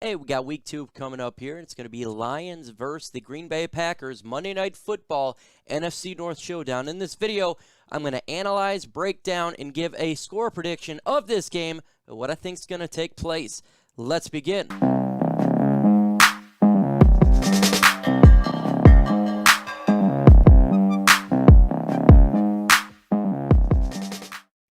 Hey, we got week 2 coming up here. It's going to be Lions versus the Green Bay Packers, Monday Night Football, NFC North Showdown. In this video, I'm going to analyze, break down, and give a score prediction of this game, what I think is going to take place. Let's begin.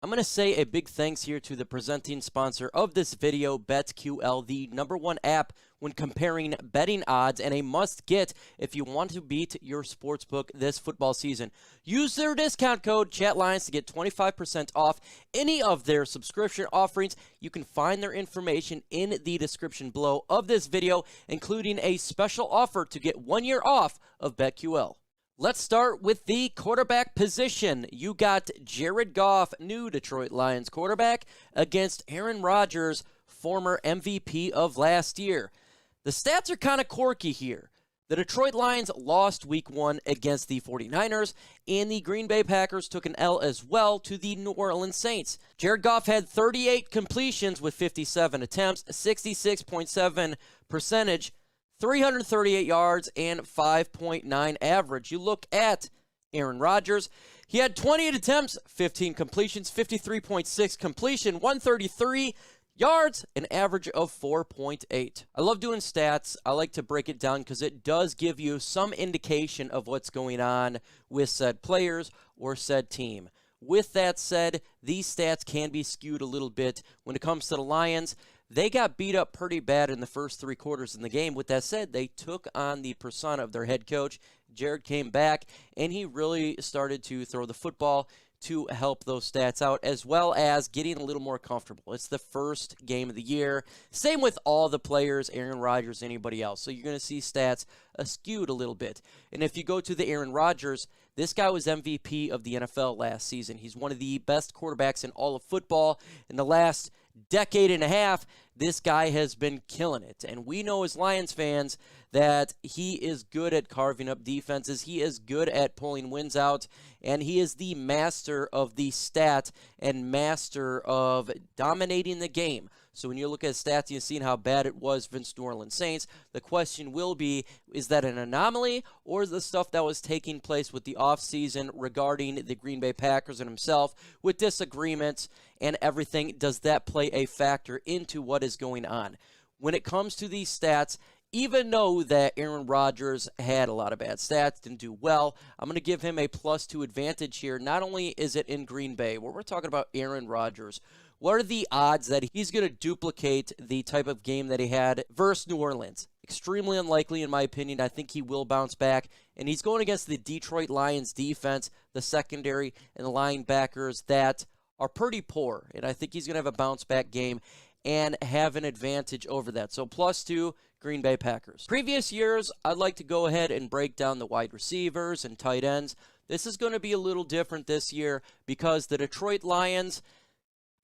I'm going to say a big thanks here to the presenting sponsor of this video, BetQL, the #1 app when comparing betting odds and a must-get if you want to beat your sportsbook this football season. Use their discount code ChatLions to get 25% off any of their subscription offerings. You can find their information in the description below of this video, including a special offer to get 1 year off of BetQL. Let's start with the quarterback position. You got Jared Goff, new Detroit Lions quarterback, against Aaron Rodgers, former MVP of last year. The stats are kind of quirky here. The Detroit Lions lost week 1 against the 49ers, and the Green Bay Packers took an L as well to the New Orleans Saints. Jared Goff had 38 completions with 57 attempts, 66.7 percentage, 338 yards, and 5.9 average. You look at Aaron Rodgers. He had 28 attempts, 15 completions, 53.6 completion, 133 yards, an average of 4.8. I love doing stats. I like to break it down because it does give you some indication of what's going on with said players or said team. With that said, these stats can be skewed a little bit when it comes to the Lions. They got beat up pretty bad in the first 3 quarters in the game. With that said, they took on the persona of their head coach. Jared came back, and he really started to throw the football to help those stats out, as well as getting a little more comfortable. It's the first game of the year. Same with all the players, Aaron Rodgers, anybody else. So you're going to see stats skewed a little bit. And if you go to the Aaron Rodgers, this guy was MVP of the NFL last season. He's one of the best quarterbacks in all of football. In the last decade and a half, this guy has been killing it. And we know as Lions fans that he is good at carving up defenses. He is good at pulling wins out. And he is the master of the stat and master of dominating the game. So when you look at stats, you've seen how bad it was against New Orleans Saints. The question will be, is that an anomaly, or is the stuff that was taking place with the offseason regarding the Green Bay Packers and himself with disagreements and everything, does that play a factor into what is going on? When it comes to these stats, even though that Aaron Rodgers had a lot of bad stats, didn't do well, I'm going to give him a +2 advantage here. Not only is it in Green Bay, where we're talking about Aaron Rodgers, what are the odds that he's going to duplicate the type of game that he had versus New Orleans? Extremely unlikely, in my opinion. I think he will bounce back. And he's going against the Detroit Lions defense, the secondary, and the linebackers that are pretty poor. And I think he's going to have a bounce-back game and have an advantage over that. So +2, Green Bay Packers. Previous years, I'd like to go ahead and break down the wide receivers and tight ends. This is going to be a little different this year because the Detroit Lions,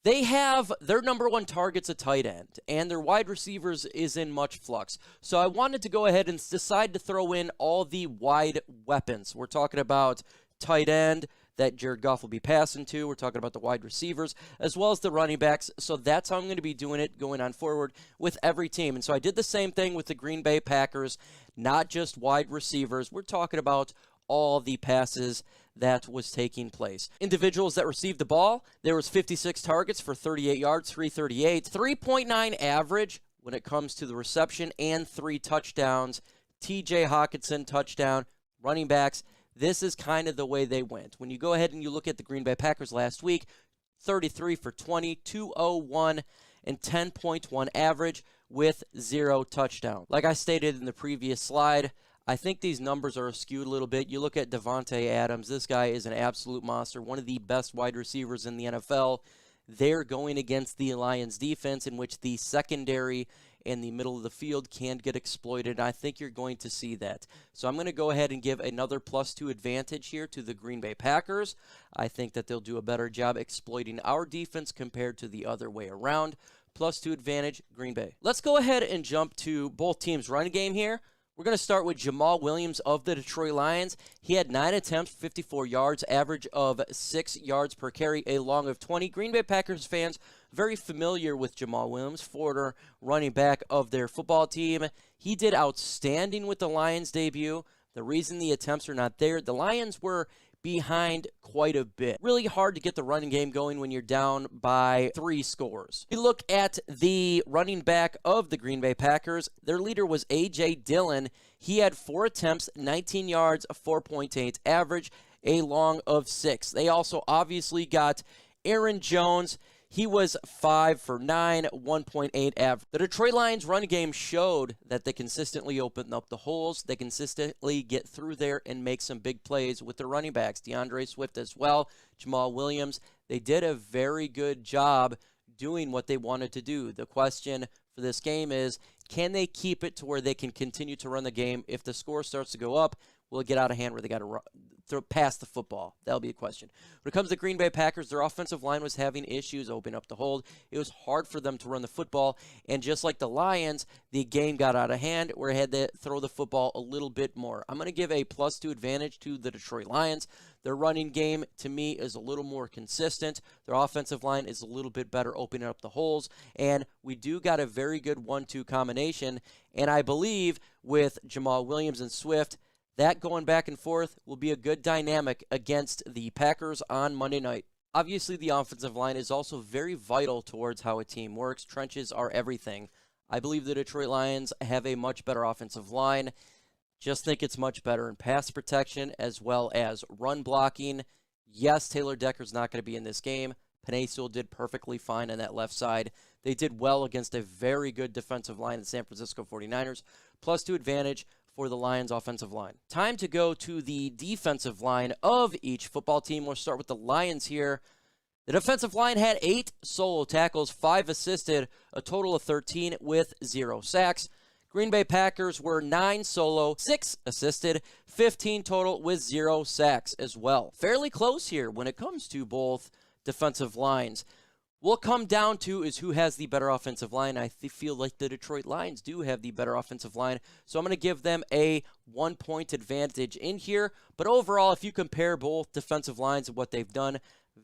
they have their #1 target's a tight end, and their wide receivers is in much flux. So I wanted to go ahead and decide to throw in all the wide weapons. We're talking about tight end that Jared Goff will be passing to. We're talking about the wide receivers as well as the running backs. So that's how I'm going to be doing it going on forward with every team. And so I did the same thing with the Green Bay Packers, not just wide receivers. We're talking about all the passes that was taking place. Individuals that received the ball, there was 56 targets for 38 yards, 338, 3.9 average when it comes to the reception, and 3 touchdowns. TJ Hawkinson touchdown. Running backs, this is kind of the way they went. When you go ahead and you look at the Green Bay Packers last week, 33 for 20, 201, and 10.1 average with 0 touchdown. Like I stated in the previous slide, I think these numbers are skewed a little bit. You look at Devontae Adams. This guy is an absolute monster, one of the best wide receivers in the NFL. They're going against the Lions defense, in which the secondary and the middle of the field can get exploited. I think you're going to see that. So I'm going to go ahead and give another +2 advantage here to the Green Bay Packers. I think that they'll do a better job exploiting our defense compared to the other way around. +2 advantage, Green Bay. Let's go ahead and jump to both teams' running game here. We're going to start with Jamal Williams of the Detroit Lions. He had 9 attempts, 54 yards, average of 6 yards per carry, a long of 20. Green Bay Packers fans, very familiar with Jamal Williams, former running back of their football team. He did outstanding with the Lions debut. The reason the attempts are not there, the Lions were behind quite a bit. Really hard to get the running game going when you're down by 3 scores. We look at the running back of the Green Bay Packers. Their leader was A.J. Dillon. He had 4 attempts, 19 yards, a 4.8 average, a long of 6. They also obviously got Aaron Jones. He was 5 for 9, 1.8 average. The Detroit Lions run game showed that they consistently open up the holes. They consistently get through there and make some big plays with their running backs. DeAndre Swift as well, Jamal Williams. They did a very good job doing what they wanted to do. The question for this game is, can they keep it to where they can continue to run the game? If the score starts to go up, will it get out of hand where they got to pass the football? That'll be a question. When it comes to Green Bay Packers, their offensive line was having issues opening up the hold. It was hard for them to run the football, and just like the Lions, the game got out of hand where they had to throw the football a little bit more. I'm going to give a +2 advantage to the Detroit Lions. Their running game, to me, is a little more consistent. Their offensive line is a little bit better opening up the holes, and we do got a very good 1-2 combination, and I believe with Jamal Williams and Swift, that going back and forth will be a good dynamic against the Packers on Monday night. Obviously, the offensive line is also very vital towards how a team works. Trenches are everything. I believe the Detroit Lions have a much better offensive line. Just think it's much better in pass protection as well as run blocking. Yes, Taylor Decker's not going to be in this game. Penei Sewell did perfectly fine on that left side. They did well against a very good defensive line, the San Francisco 49ers. +2 advantage for the Lions offensive line. Time to go to the defensive line of each football team. We'll start with the Lions here. The defensive line had 8 solo tackles, 5 assisted, a total of 13 with 0 sacks. Green Bay Packers were 9 solo, 6 assisted, 15 total with 0 sacks as well. Fairly close here when it comes to both defensive lines. What come down to is who has the better offensive line. I feel like the Detroit Lions do have the better offensive line, so I'm going to give them a 1-point advantage in here. But overall, if you compare both defensive lines and what they've done,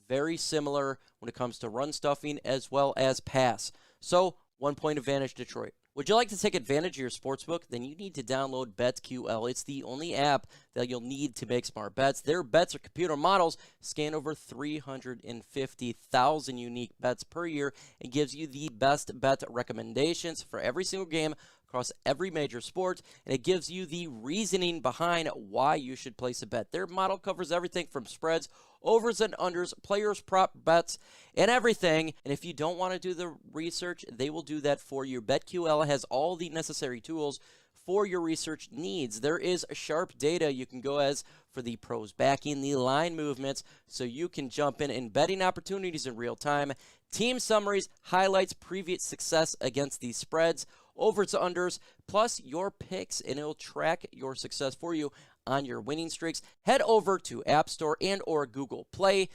very similar when it comes to run stuffing as well as pass. So 1-point advantage, Detroit. Would you like to take advantage of your sportsbook? Then you need to download BetQL. It's the only app that you'll need to make smart bets. Their bets are computer models, scan over 350,000 unique bets per year, and gives you the best bet recommendations for every single game across every major sport, and it gives you the reasoning behind why you should place a bet. Their model covers everything from spreads, overs and unders, players, prop bets, and everything. And if you don't want to do the research, they will do that for you. BetQL has all the necessary tools for your research needs. There is sharp data you can go as for the pros backing the line movements, so you can jump in betting opportunities in real time. Team summaries, highlights previous success against these spreads, overs to unders, plus your picks, and it'll track your success for you on your winning streaks. Head over to App Store and or Google Play.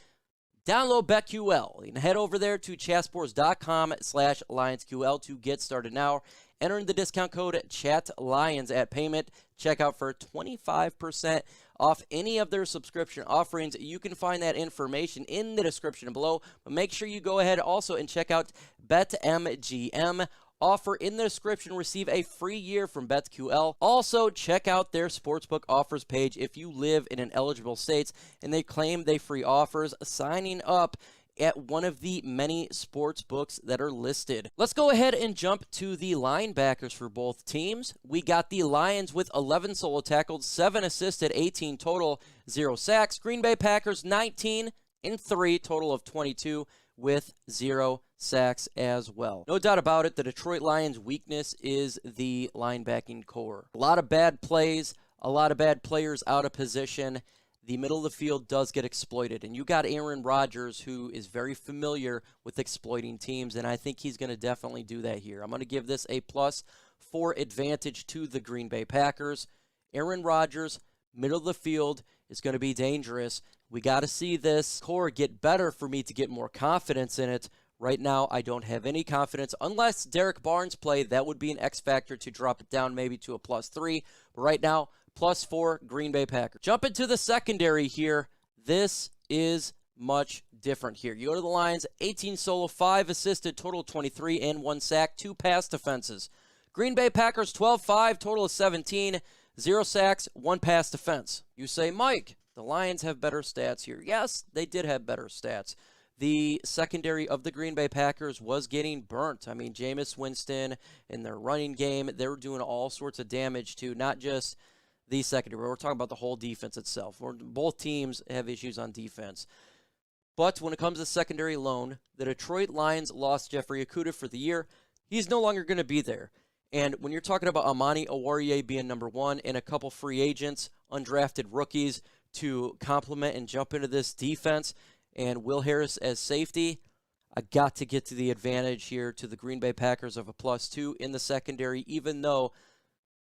Download BetQL and head over there to chatsports.com/LionsQL to get started now. Enter in the discount code ChatLions at payment. Check out for 25% off any of their subscription offerings. You can find that information in the description below. But make sure you go ahead also and check out BetMGM. Offer in the description. Receive a free year from BetQL. Also, check out their sportsbook offers page if you live in an eligible states and they claim they free offers signing up at one of the many sports books that are listed. Let's go ahead and jump to the linebackers for both teams. We got the Lions with 11 solo tackles, 7 assisted, 18 total, 0 sacks. Green Bay Packers 19 and 3, total of 22 with 0 sacks as well. No doubt about it, the Detroit Lions' weakness is the linebacking core. A lot of bad plays, a lot of bad players out of position. The middle of the field does get exploited, and you got Aaron Rodgers, who is very familiar with exploiting teams, and I think he's going to definitely do that here. I'm going to give this a +4 advantage to the Green Bay Packers. Aaron Rodgers, middle of the field, is going to be dangerous. We got to see this core get better for me to get more confidence in it. Right now, I don't have any confidence. Unless Derek Barnes play, that would be an X factor to drop it down maybe to a +3. But right now, +4 Green Bay Packers. Jump into the secondary here. This is much different here. You go to the Lions, 18 solo, 5 assisted, total 23 and 1 sack, 2 pass defenses. Green Bay Packers, 12-5, total of 17, 0 sacks, 1 pass defense. You say, Mike, the Lions have better stats here. Yes, they did have better stats. The secondary of the Green Bay Packers was getting burnt. I mean, Jameis Winston in their running game, they were doing all sorts of damage to not just the secondary. We're talking about the whole defense itself. Both teams have issues on defense. But when it comes to secondary alone, the Detroit Lions lost Jeffrey Okudah for the year. He's no longer going to be there. And when you're talking about Amani Oruwariye being number 1 and a couple free agents, undrafted rookies to complement and jump into this defense, and Will Harris as safety, I got to get to the advantage here to the Green Bay Packers of a +2 in the secondary, even though,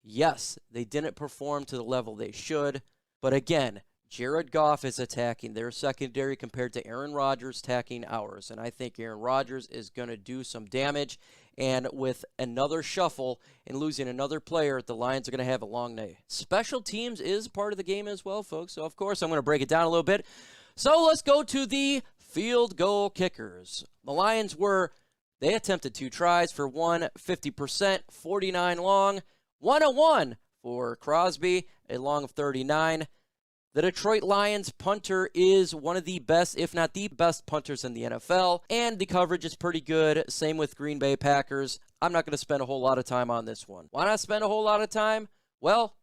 yes, they didn't perform to the level they should. But again, Jared Goff is attacking their secondary compared to Aaron Rodgers attacking ours. And I think Aaron Rodgers is going to do some damage. And with another shuffle and losing another player, the Lions are going to have a long day. Special teams is part of the game as well, folks. So, of course, I'm going to break it down a little bit. So let's go to the field goal kickers. The Lions they attempted 2 tries for 50%, 49 long, 101 for Crosby, a long of 39. The Detroit Lions punter is one of the best, if not the best punters in the NFL, and the coverage is pretty good. Same with Green Bay Packers. I'm not going to spend a whole lot of time on this one. Why not spend a whole lot of time? Well,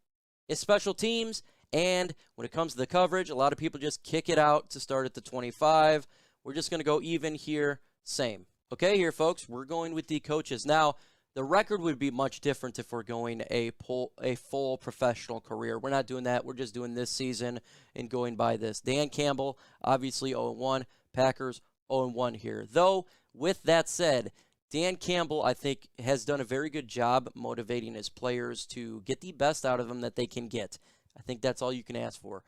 it's special teams, and when it comes to the coverage, a lot of people just kick it out to start at the 25. We're just going to go even here, same. Okay, here, folks, we're going with the coaches. Now, the record would be much different if we're going a full professional career. We're not doing that. We're just doing this season and going by this. Dan Campbell, obviously 0-1. Packers 0-1 here. Though, with that said, Dan Campbell, I think, has done a very good job motivating his players to get the best out of them that they can get. I think that's all you can ask for.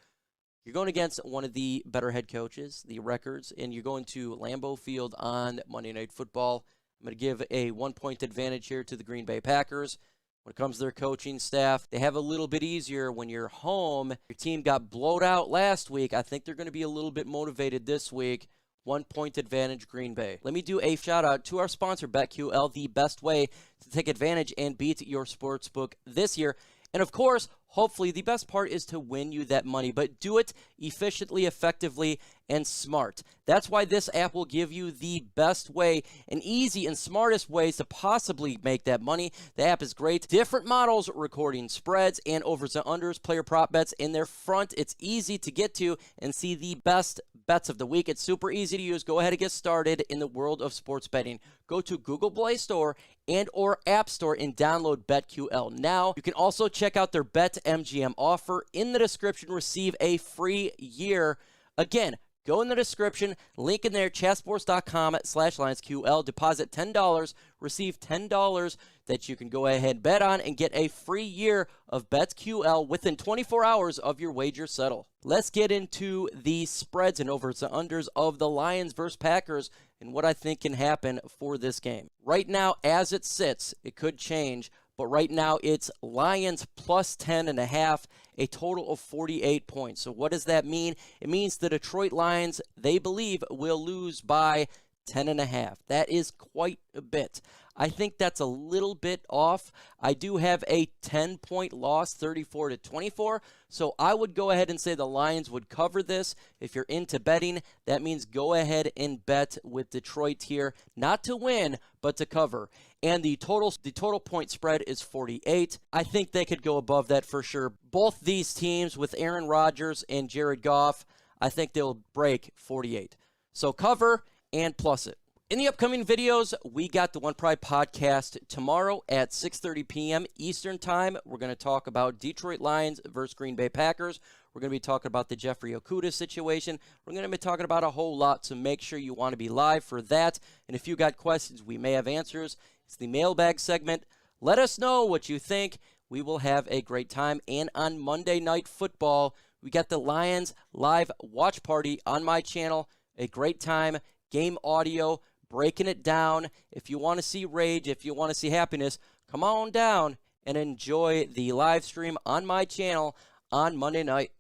You're going against one of the better head coaches, the records, and you're going to Lambeau Field on Monday Night Football. I'm going to give a 1-point advantage here to the Green Bay Packers. When it comes to their coaching staff, they have a little bit easier when you're home. Your team got blowed out last week. I think they're going to be a little bit motivated this week. 1-point advantage, Green Bay. Let me do a shout-out to our sponsor, BetQL, the best way to take advantage and beat your sportsbook this year. And, of course, hopefully the best part is to win you that money, but do it efficiently, effectively, and smart. That's why this app will give you the best way and easy and smartest ways to possibly make that money. The app is great. Different models, recording spreads and overs and unders, player prop bets in their front. It's easy to get to and see the best bets of the week. It's super easy to use. Go ahead and get started in the world of sports betting. Go to Google Play Store and or App Store and download BetQL now. You can also check out their BetMGM offer. In the description, receive a free year. Again, go in the description, link in there, chatsports.com/LionsQL. Deposit $10, receive $10 that you can go ahead and bet on and get a free year of BetQL within 24 hours of your wager settle. Let's get into the spreads and overs and unders of the Lions versus Packers and what I think can happen for this game. Right now, as it sits, it could change, but right now it's Lions plus 10.5, a total of 48 points. So what does that mean? It means the Detroit Lions, they believe, will lose by 10.5. That is quite a bit. I think that's a little bit off. I do have a 10-point loss, 34-24. So I would go ahead and say the Lions would cover this. If you're into betting, that means go ahead and bet with Detroit here, not to win, but to cover. And the total point spread is 48. I think they could go above that for sure. Both these teams with Aaron Rodgers and Jared Goff, I think they'll break 48. So cover and plus it. In the upcoming videos, we got the OnePride podcast tomorrow at 6:30 p.m. Eastern Time. We're going to talk about Detroit Lions versus Green Bay Packers. We're going to be talking about the Jeffrey Okudah situation. We're going to be talking about a whole lot, so make sure you want to be live for that. And if you got questions, we may have answers. It's the mailbag segment. Let us know what you think. We will have a great time. And on Monday Night Football, we got the Lions live watch party on my channel. A great time. Game audio. Breaking it down. If you want to see rage, if you want to see happiness, come on down and enjoy the live stream on my channel on Monday night.